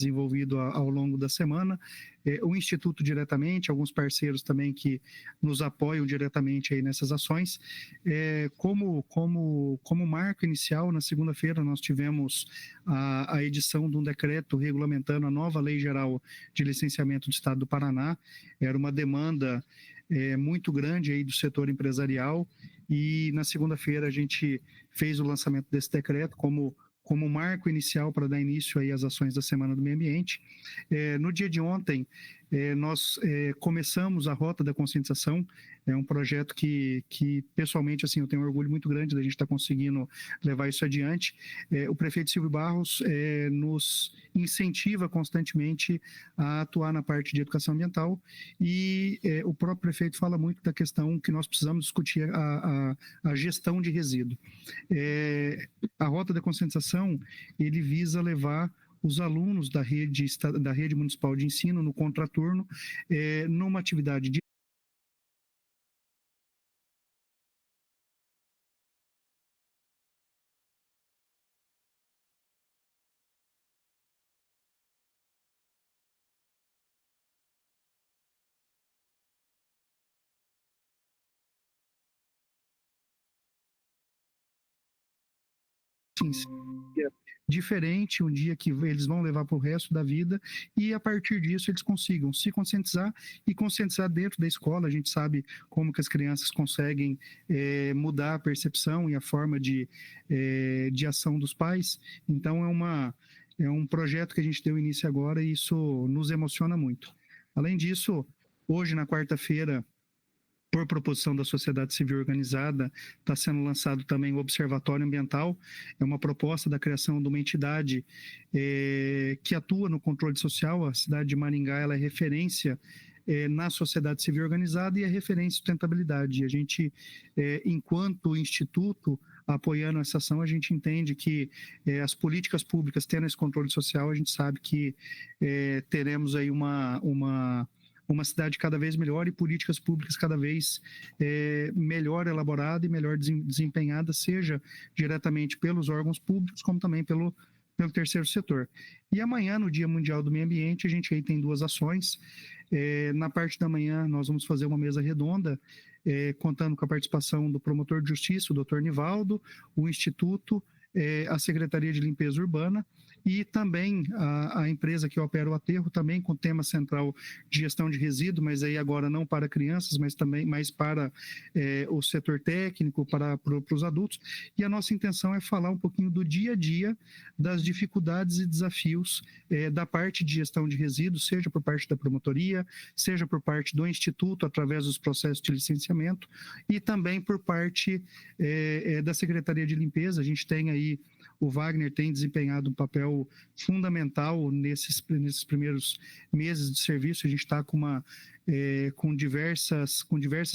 desenvolvido ao longo da semana, o Instituto diretamente, alguns parceiros também que nos apoiam diretamente aí nessas ações. Como marco inicial, na segunda-feira nós tivemos a edição de um decreto regulamentando a nova Lei Geral de Licenciamento do Estado do Paraná. Era uma demanda muito grande aí do setor empresarial, e na segunda-feira a gente fez o lançamento desse decreto como marco inicial para dar início aí às ações da Semana do Meio Ambiente. No dia de ontem, nós começamos a Rota da Conscientização. É um projeto que pessoalmente, assim, eu tenho um orgulho muito grande da gente estar conseguindo levar isso adiante. O prefeito Silvio Barros nos incentiva constantemente a atuar na parte de educação ambiental, e o próprio prefeito fala muito da questão que nós precisamos discutir a gestão de resíduo. A Rota da Conscientização, ele visa levar os alunos da rede municipal de ensino no contraturno numa atividade de diferente, um dia que eles vão levar para o resto da vida, e a partir disso eles consigam se conscientizar e conscientizar dentro da escola. A gente sabe como que as crianças conseguem mudar a percepção e a forma de ação dos pais. Então é um projeto que a gente deu início agora, e isso nos emociona muito. Além disso, hoje, na quarta-feira, por proposição da sociedade civil organizada, está sendo lançado também o Observatório Ambiental. É uma proposta da criação de uma entidade que atua no controle social. A cidade de Maringá, ela é referência na sociedade civil organizada e é referência em sustentabilidade. E a gente, enquanto instituto, apoiando essa ação, a gente entende que as políticas públicas tendo esse controle social, a gente sabe que teremos aí uma cidade cada vez melhor e políticas públicas cada vez melhor elaborada e melhor desempenhada, seja diretamente pelos órgãos públicos, como também pelo terceiro setor. E amanhã, no Dia Mundial do Meio Ambiente, a gente aí tem duas ações. Na parte da manhã, nós vamos fazer uma mesa redonda, contando com a participação do promotor de justiça, o doutor Nivaldo, o Instituto, a Secretaria de Limpeza Urbana, e também a empresa que opera o aterro, também com tema central de gestão de resíduo, mas aí agora não para crianças, mas também mais para o setor técnico, para os adultos. E a nossa intenção é falar um pouquinho do dia a dia, das dificuldades e desafios da parte de gestão de resíduos, seja por parte da promotoria, seja por parte do Instituto, através dos processos de licenciamento, e também por parte da Secretaria de Limpeza. A gente tem aí, o Wagner tem desempenhado um papel fundamental nesses primeiros meses de serviço. A gente está com diversas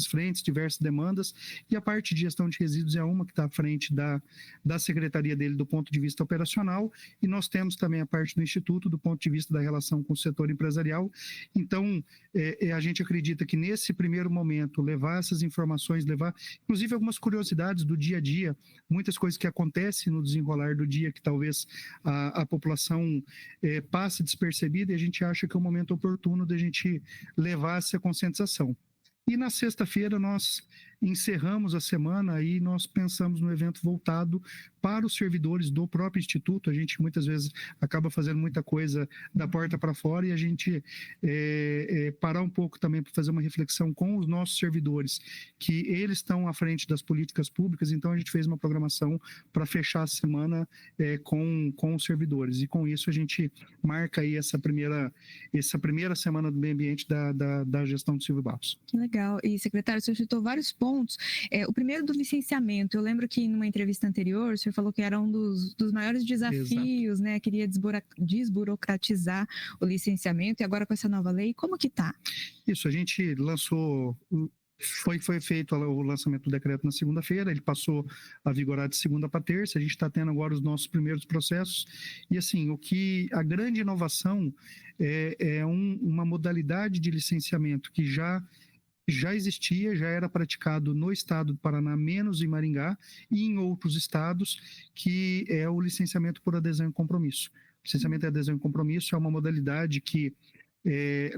frentes, diversas demandas, e a parte de gestão de resíduos é uma que está à frente da secretaria dele do ponto de vista operacional, e nós temos também a parte do Instituto do ponto de vista da relação com o setor empresarial. Então, a gente acredita que nesse primeiro momento, levar essas informações, levar inclusive algumas curiosidades do dia a dia, muitas coisas que acontecem no desenrolar do dia que talvez a população passe despercebida, e a gente acha que é o momento oportuno da gente levar essa conscientização. E na sexta-feira nós encerramos a semana e nós pensamos no evento voltado para os servidores do próprio Instituto. A gente muitas vezes acaba fazendo muita coisa da porta para fora, e a gente parar um pouco também para fazer uma reflexão com os nossos servidores, que eles estão à frente das políticas públicas. Então a gente fez uma programação para fechar a semana com os servidores, e com isso a gente marca aí essa primeira semana do meio ambiente da gestão do Silvio Barros. Que legal. E, secretário, o senhor citou vários pontos. O primeiro do licenciamento, eu lembro que numa entrevista anterior o senhor falou que era um dos maiores desafios, né? Queria desburocratizar o licenciamento, e agora com essa nova lei, como que está? Isso, a gente lançou... Foi feito o lançamento do decreto na segunda-feira, ele passou a vigorar de segunda para terça. A gente está tendo agora os nossos primeiros processos, e assim, a grande inovação é uma modalidade de licenciamento que já existia, já era praticado no estado do Paraná, menos em Maringá, e em outros estados, que é o licenciamento por adesão e compromisso. Licenciamento e adesão e compromisso é uma modalidade que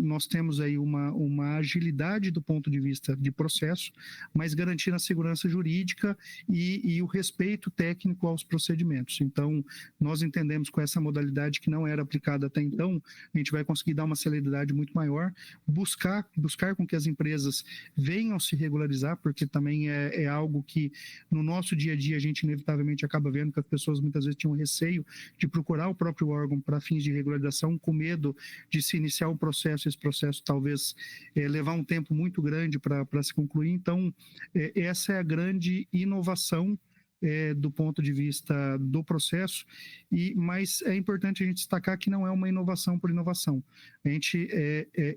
nós temos aí uma agilidade do ponto de vista de processo, mas garantindo a segurança jurídica e o respeito técnico aos procedimentos. Então, nós entendemos com essa modalidade que não era aplicada até então, a gente vai conseguir dar uma celeridade muito maior, buscar com que as empresas venham se regularizar, porque também é algo que no nosso dia a dia a gente inevitavelmente acaba vendo que as pessoas muitas vezes tinham receio de procurar o próprio órgão para fins de regularização, com medo de se iniciar esse processo talvez levar um tempo muito grande para se concluir. Então, essa é a grande inovação do ponto de vista do processo, mas é importante a gente destacar que não é uma inovação por inovação. A gente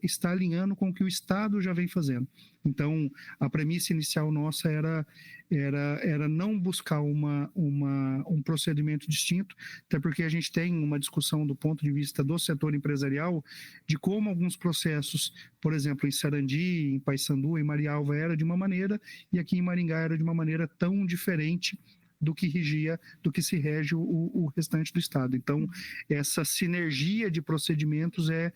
está alinhando com o que o Estado já vem fazendo. Então, a premissa inicial nossa era não buscar um procedimento distinto, até porque a gente tem uma discussão do ponto de vista do setor empresarial, de como alguns processos, por exemplo, em Sarandi, em Paysandu, em Marialva, era de uma maneira, e aqui em Maringá era de uma maneira tão diferente do que se rege o restante do Estado. Então, essa sinergia de procedimentos é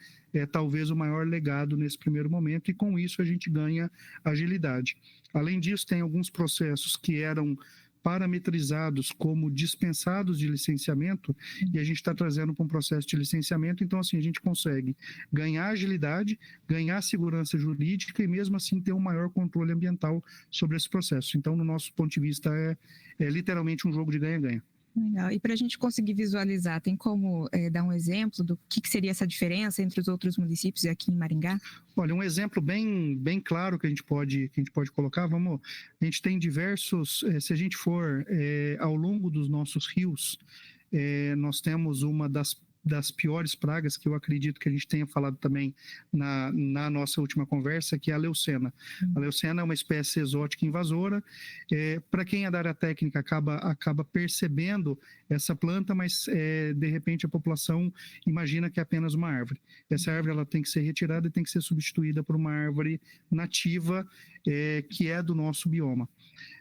talvez o maior legado nesse primeiro momento, e com isso a gente ganha agilidade. Além disso, tem alguns processos que eram parametrizados como dispensados de licenciamento, e a gente está trazendo para um processo de licenciamento. Então, assim, a gente consegue ganhar agilidade, ganhar segurança jurídica e, mesmo assim, ter um maior controle ambiental sobre esse processo. Então, no nosso ponto de vista, é literalmente um jogo de ganha-ganha. Legal. E para a gente conseguir visualizar, tem como dar um exemplo do que seria essa diferença entre os outros municípios e aqui em Maringá? Olha, um exemplo bem claro que a gente pode colocar, a gente tem diversos, se a gente for ao longo dos nossos rios, nós temos uma das piores pragas, que eu acredito que a gente tenha falado também na nossa última conversa, que é a leucena. A leucena é uma espécie exótica invasora. Para quem é da área técnica, acaba percebendo essa planta, mas de repente a população imagina que é apenas uma árvore. Essa árvore ela tem que ser retirada e tem que ser substituída por uma árvore nativa, que é do nosso bioma.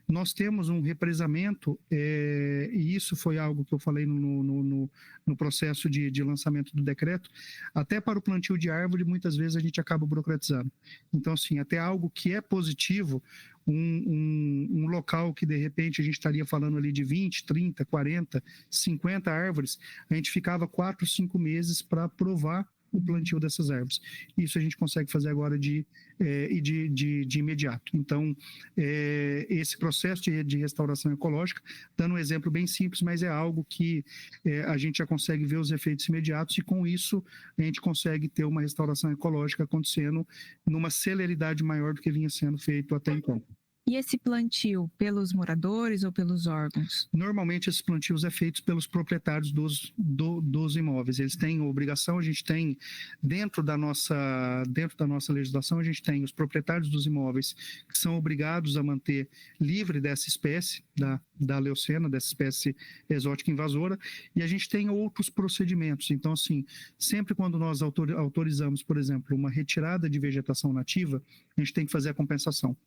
Nós temos um represamento, e isso foi algo que eu falei no processo de lançamento do decreto, até para o plantio de árvore, muitas vezes a gente acaba burocratizando. Então, assim, até algo que é positivo, um local que de repente a gente estaria falando ali de 20, 30, 40, 50 árvores, a gente ficava 4, 5 meses para aprovar o plantio dessas árvores. Isso a gente consegue fazer agora de imediato. Então, esse processo de restauração ecológica, dando um exemplo bem simples, mas é algo que a gente já consegue ver os efeitos imediatos, e com isso a gente consegue ter uma restauração ecológica acontecendo numa celeridade maior do que vinha sendo feito até então. E esse plantio pelos moradores ou pelos órgãos? Normalmente esses plantios é feitos pelos proprietários dos imóveis. Eles têm obrigação, a gente tem dentro da nossa legislação, a gente tem os proprietários dos imóveis que são obrigados a manter livre dessa espécie, da leucena, dessa espécie exótica invasora, e a gente tem outros procedimentos. Então, assim, sempre quando nós autorizamos, por exemplo, uma retirada de vegetação nativa, a gente tem que fazer a compensação.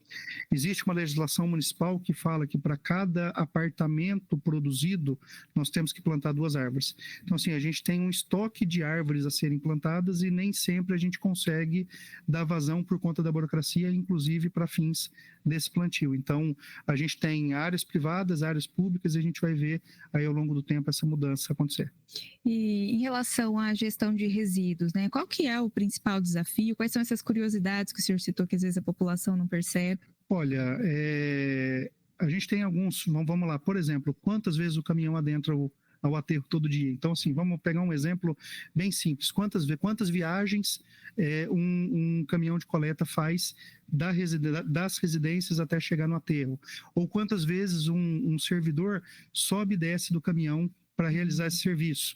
Existe uma legislação municipal que fala que para cada apartamento produzido, nós temos que plantar 2 árvores. Então, assim, a gente tem um estoque de árvores a serem plantadas e nem sempre a gente consegue dar vazão por conta da burocracia, inclusive para fins desse plantio. Então, a gente tem áreas privadas, áreas públicas, e a gente vai ver aí ao longo do tempo essa mudança acontecer. E em relação à gestão de resíduos, né? Qual que é o principal desafio? Quais são essas curiosidades que o senhor citou que às vezes a população não percebe? Olha, a gente tem alguns, vamos lá, por exemplo, quantas vezes o caminhão adentra ao aterro todo dia? Então, assim, vamos pegar um exemplo bem simples. Quantas viagens um caminhão de coleta faz das residências até chegar no aterro? Ou quantas vezes um servidor sobe e desce do caminhão para realizar esse serviço?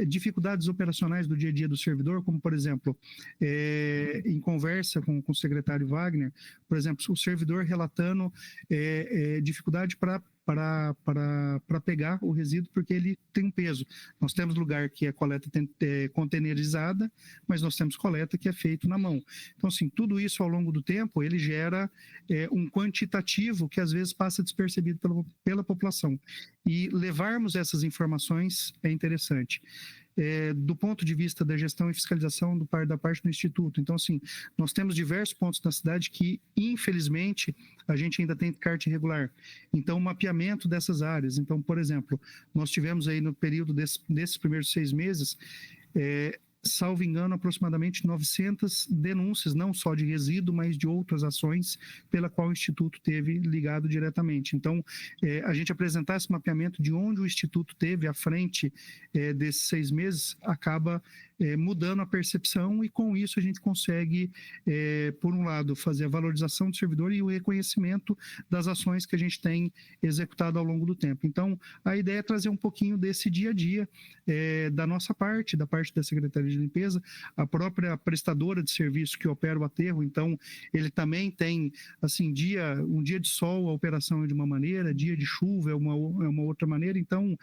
Dificuldades operacionais do dia a dia do servidor, como, por exemplo, em conversa com o secretário Wagner, por exemplo, o servidor relatando dificuldade para pegar o resíduo porque ele tem um peso. Nós temos lugar que a coleta containerizada, mas nós temos coleta que é feito na mão. Então, assim, tudo isso ao longo do tempo, ele gera um quantitativo que às vezes passa despercebido pela população. E levarmos essas informações é interessante. do ponto de vista da gestão e fiscalização da parte do Instituto. Então, assim, nós temos diversos pontos na cidade que, infelizmente, a gente ainda tem kart irregular. Então, o mapeamento dessas áreas. Então, por exemplo, nós tivemos aí no período desses primeiros 6 meses, salvo engano, aproximadamente 900 denúncias, não só de resíduo, mas de outras ações pela qual o Instituto teve ligado diretamente. Então, a gente apresentar esse mapeamento de onde o Instituto teve à frente desses 6 meses, acaba mudando a percepção, e com isso a gente consegue, por um lado, fazer a valorização do servidor e o reconhecimento das ações que a gente tem executado ao longo do tempo. Então, a ideia é trazer um pouquinho desse dia a dia da nossa parte, da parte da Secretaria de Limpeza, a própria prestadora de serviço que opera o aterro. Então, ele também tem, assim, um dia de sol, a operação é de uma maneira, dia de chuva é uma outra maneira. Então,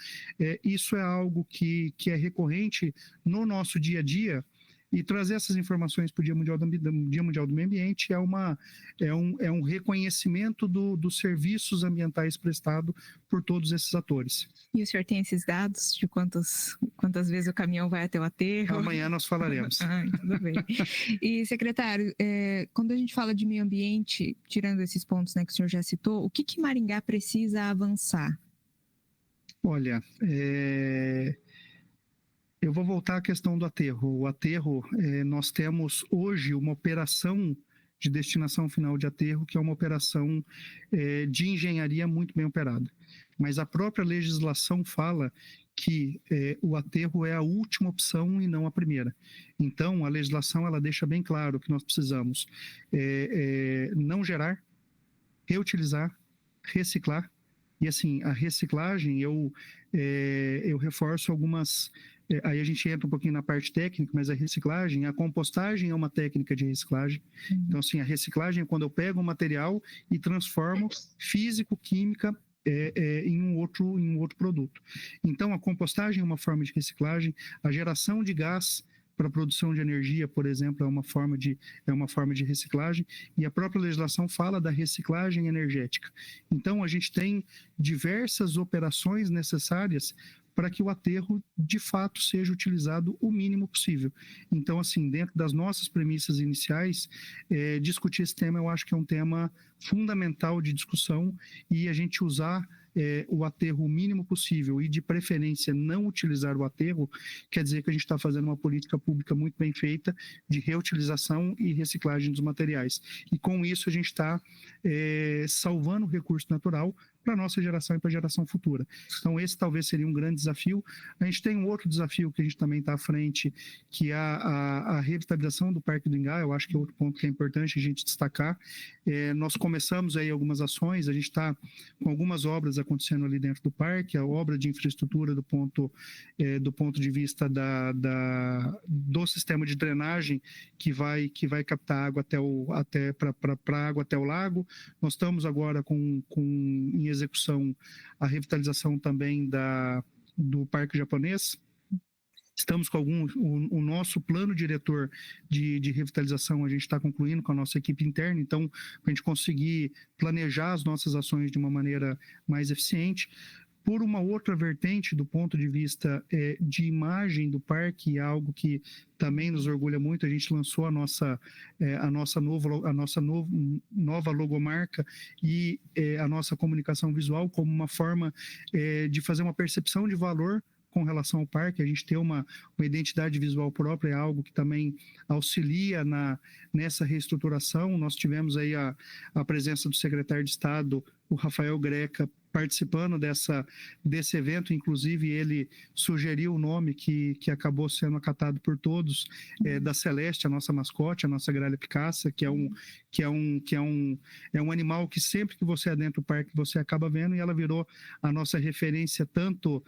isso é algo que é recorrente no nosso dia a dia, e trazer essas informações para o Dia Mundial do Meio Ambiente é um reconhecimento dos serviços ambientais prestados por todos esses atores. E o senhor tem esses dados de quantas vezes o caminhão vai até o aterro? Amanhã nós falaremos. Tudo bem. E, secretário, quando a gente fala de meio ambiente, tirando esses pontos, né, que o senhor já citou, o que Maringá precisa avançar? Olha, eu vou voltar à questão do aterro. O aterro, nós temos hoje uma operação de destinação final de aterro, que é uma operação de engenharia muito bem operada. Mas a própria legislação fala que o aterro é a última opção e não a primeira. Então, a legislação ela deixa bem claro que nós precisamos não gerar, reutilizar, reciclar. E assim, a reciclagem, eu reforço algumas... Aí a gente entra um pouquinho na parte técnica, mas a compostagem é uma técnica de reciclagem. Então, assim, a reciclagem é quando eu pego um material e transformo físico-química em um outro produto. Então, a compostagem é uma forma de reciclagem, a geração de gás para a produção de energia, por exemplo, é uma forma de reciclagem, e a própria legislação fala da reciclagem energética. Então, a gente tem diversas operações necessárias para que o aterro, de fato, seja utilizado o mínimo possível. Então, assim, dentro das nossas premissas iniciais, discutir esse tema, eu acho que é um tema fundamental de discussão, e a gente usar o aterro o mínimo possível e, de preferência, não utilizar o aterro, quer dizer que a gente está fazendo uma política pública muito bem feita de reutilização e reciclagem dos materiais. E, com isso, a gente está salvando o recurso natural para a nossa geração e para a geração futura. Então, esse talvez seria um grande desafio. A gente tem um outro desafio que a gente também está à frente, que é a revitalização do Parque do Ingá. Eu acho que é outro ponto que é importante a gente destacar. Nós começamos aí algumas ações, a gente está com algumas obras acontecendo ali dentro do parque, a obra de infraestrutura do ponto de vista do sistema de drenagem que vai captar água para a água até o lago. Nós estamos agora em execução a revitalização também do Parque Japonês. Estamos com o nosso plano diretor de revitalização, a gente está concluindo com a nossa equipe interna, então, para a gente conseguir planejar as nossas ações de uma maneira mais eficiente. Por uma outra vertente, do ponto de vista de imagem do parque, algo que também nos orgulha muito, a gente lançou a nossa nova logomarca e a nossa comunicação visual como uma forma de fazer uma percepção de valor com relação ao parque. A gente ter uma identidade visual própria é algo que também auxilia nessa reestruturação. Nós tivemos aí a presença do secretário de Estado, o Rafael Greca, participando desse evento. Inclusive ele sugeriu o nome que acabou sendo acatado por todos, da Celeste, a nossa mascote, a nossa gralha picaça, que é um animal que sempre que você adentra o parque você acaba vendo, e ela virou a nossa referência tanto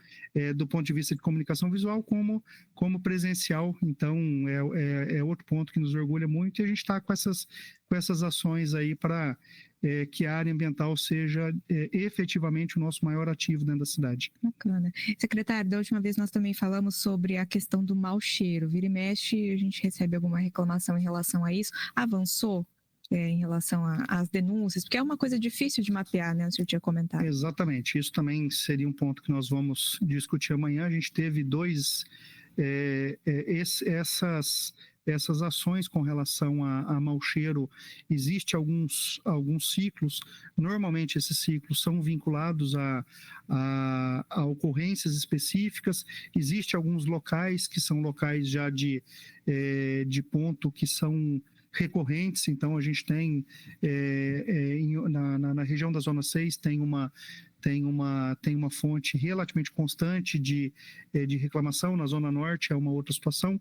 do ponto de vista de comunicação visual como presencial. Então é outro ponto que nos orgulha muito, e a gente está com essas ações aí para que a área ambiental seja efetivamente o nosso maior ativo dentro da cidade. Bacana. Secretário, da última vez nós também falamos sobre a questão do mau cheiro. Vira e mexe, a gente recebe alguma reclamação em relação a isso. Avançou em relação às denúncias? Porque é uma coisa difícil de mapear, né? O senhor tinha comentado. Exatamente. Isso também seria um ponto que nós vamos discutir amanhã. A gente teve dois essas ações com relação a mau cheiro, existe alguns ciclos. Normalmente esses ciclos são vinculados a ocorrências específicas. Existem alguns locais que são locais já de ponto que são recorrentes. Então a gente tem na região da Zona 6 tem uma fonte relativamente constante de reclamação. Na Zona Norte é uma outra situação.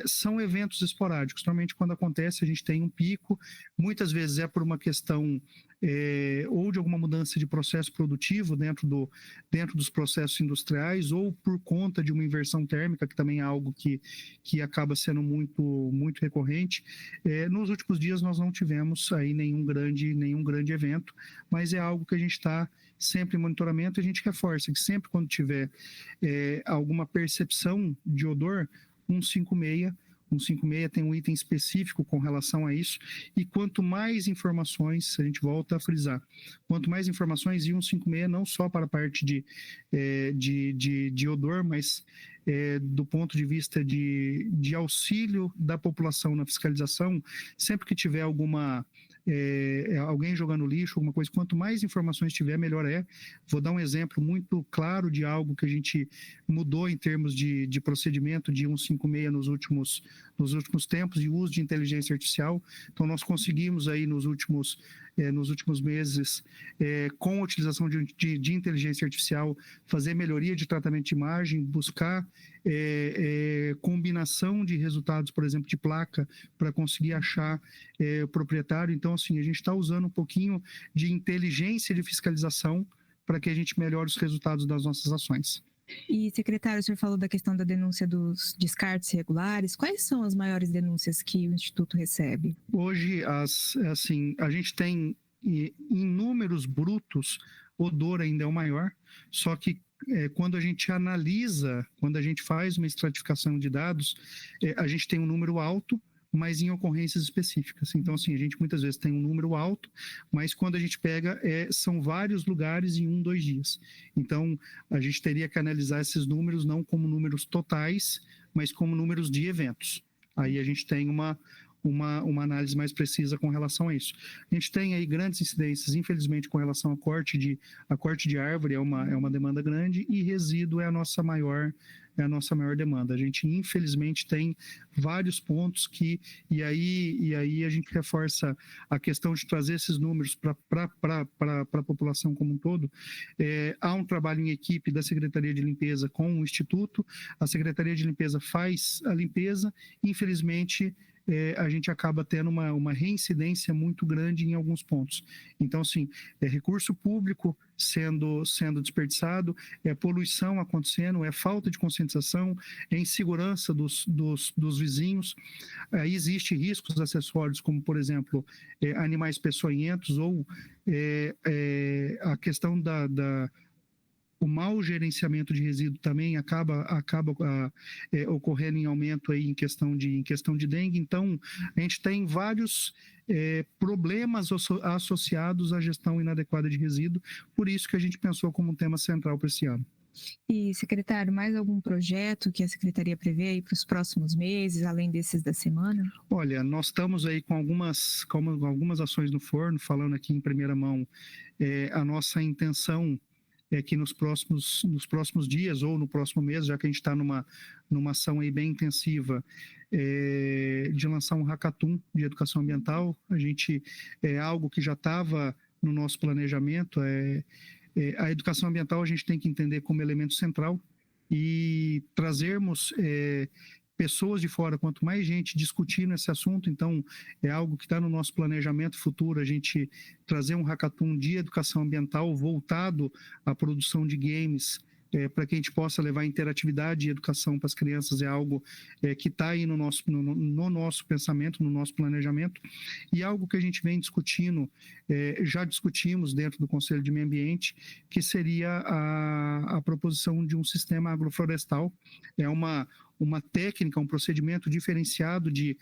São eventos esporádicos. Normalmente, quando acontece, a gente tem um pico. Muitas vezes é por uma questão ou de alguma mudança de processo produtivo dentro dos processos industriais, ou por conta de uma inversão térmica, que também é algo que acaba sendo muito, muito recorrente. Nos últimos dias, nós não tivemos aí nenhum grande evento, mas é algo que a gente está sempre em monitoramento. A gente reforça que sempre quando tiver alguma percepção de odor, 156 tem um item específico com relação a isso, e quanto mais informações, a gente volta a frisar, quanto mais informações, e 156 não só para a parte de odor, mas do ponto de vista de auxílio da população na fiscalização, sempre que tiver alguém jogando lixo, alguma coisa, quanto mais informações tiver, melhor é. Vou dar um exemplo muito claro de algo que a gente mudou em termos de procedimento de 156 nos últimos tempos, de uso de inteligência artificial. Então, nós conseguimos aí nos últimos meses, com a utilização de inteligência artificial, fazer melhoria de tratamento de imagem, buscar combinação de resultados, por exemplo, de placa, para conseguir achar o proprietário. Então, assim, a gente está usando um pouquinho de inteligência de fiscalização para que a gente melhore os resultados das nossas ações. E, secretário, o senhor falou da questão da denúncia dos descartes irregulares. Quais são as maiores denúncias que o Instituto recebe? Hoje, a gente tem, em números brutos, odor ainda é o maior, só que quando a gente analisa, quando a gente faz uma estratificação de dados, a gente tem um número alto, mas em ocorrências específicas. Então, assim, a gente muitas vezes tem um número alto, mas quando a gente pega, são vários lugares em 2 dias. Então, a gente teria que analisar esses números não como números totais, mas como números de eventos. Aí a gente tem uma análise mais precisa com relação a isso. A gente tem aí grandes incidências, infelizmente, com relação a corte de árvore, é uma demanda grande, e resíduo é a nossa maior demanda. A gente, infelizmente, tem vários pontos e aí a gente reforça a questão de trazer esses números para a população como um todo. Há um trabalho em equipe da Secretaria de Limpeza com o Instituto. A Secretaria de Limpeza faz a limpeza. Infelizmente, a gente acaba tendo uma reincidência muito grande em alguns pontos. Então, assim, recurso público sendo desperdiçado, poluição acontecendo, falta de conscientização, insegurança dos vizinhos. Existem riscos acessórios, como, por exemplo, animais peçonhentos, ou a questão o mau gerenciamento de resíduo também acaba ocorrendo em aumento aí em questão de dengue. Então, a gente tem vários problemas associados à gestão inadequada de resíduo, por isso que a gente pensou como um tema central para esse ano. E, secretário, mais algum projeto que a Secretaria prevê aí para os próximos meses, além desses da semana? Olha, nós estamos aí com algumas ações no forno, falando aqui em primeira mão. A nossa intenção é que nos próximos dias ou no próximo mês, já que a gente está numa ação aí bem intensiva, de lançar um hackathon de educação ambiental. A gente, algo que já estava no nosso planejamento, a educação ambiental a gente tem que entender como elemento central, e trazermos pessoas de fora, quanto mais gente discutindo esse assunto. Então, é algo que está no nosso planejamento futuro, a gente trazer um hackathon de educação ambiental voltado à produção de games, para que a gente possa levar interatividade e educação para as crianças. É algo que está aí no nosso pensamento, no nosso planejamento, e algo que a gente vem discutindo, já discutimos dentro do Conselho de Meio Ambiente, que seria a proposição de um sistema agroflorestal. É uma uma técnica, um procedimento diferenciado de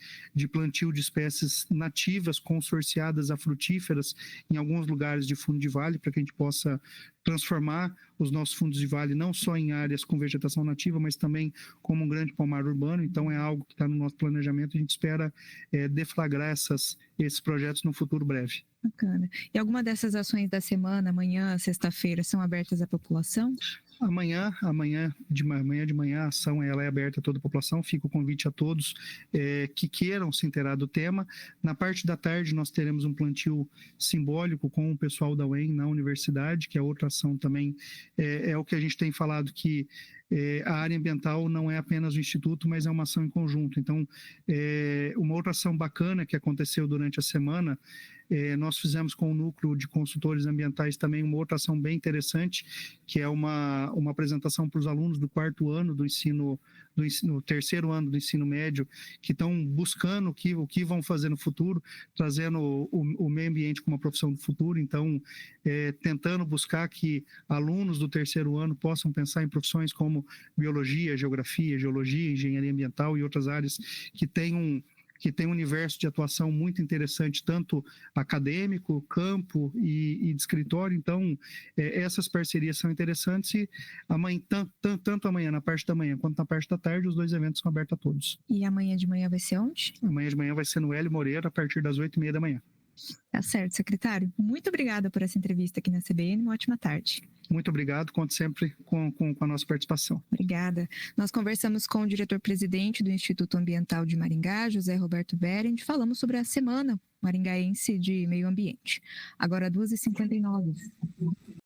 plantio de espécies nativas consorciadas a frutíferas em alguns lugares de fundo de vale, para que a gente possa transformar os nossos fundos de vale não só em áreas com vegetação nativa, mas também como um grande pomar urbano. Então é algo que está no nosso planejamento, a gente espera deflagrar esses projetos no futuro breve. Bacana. E alguma dessas ações da semana, amanhã, sexta-feira, são abertas à população? Amanhã de manhã, a ação ela é aberta a toda a população. Fica o convite a todos que queiram se inteirar do tema. Na parte da tarde, nós teremos um plantio simbólico com o pessoal da UEM na universidade, que é outra ação também. É o que a gente tem falado, que a área ambiental não é apenas o Instituto, mas é uma ação em conjunto. Então, uma outra ação bacana que aconteceu durante a semana, nós fizemos com o Núcleo de Consultores Ambientais também uma outra ação bem interessante, que é uma apresentação para os alunos do quarto ano do ensino, terceiro ano do ensino médio, que estão buscando o que vão fazer no futuro, trazendo o meio ambiente como uma profissão do futuro. Então, tentando buscar que alunos do terceiro ano possam pensar em profissões como biologia, geografia, geologia, engenharia ambiental e outras áreas que têm um universo de atuação muito interessante, tanto acadêmico, campo e de escritório. Então, essas parcerias são interessantes e amanhã, tanto amanhã, na parte da manhã, quanto na parte da tarde, os dois eventos são abertos a todos. E amanhã de manhã vai ser onde? Amanhã de manhã vai ser no Hélio Moreira, a partir das 8h30 da manhã. Tá certo, secretário. Muito obrigada por essa entrevista aqui na CBN. Uma ótima tarde. Muito obrigado, conto sempre com a nossa participação. Obrigada. Nós conversamos com o diretor-presidente do Instituto Ambiental de Maringá, José Roberto Berend. Falamos sobre a Semana Maringaense de Meio Ambiente. Agora 2h59.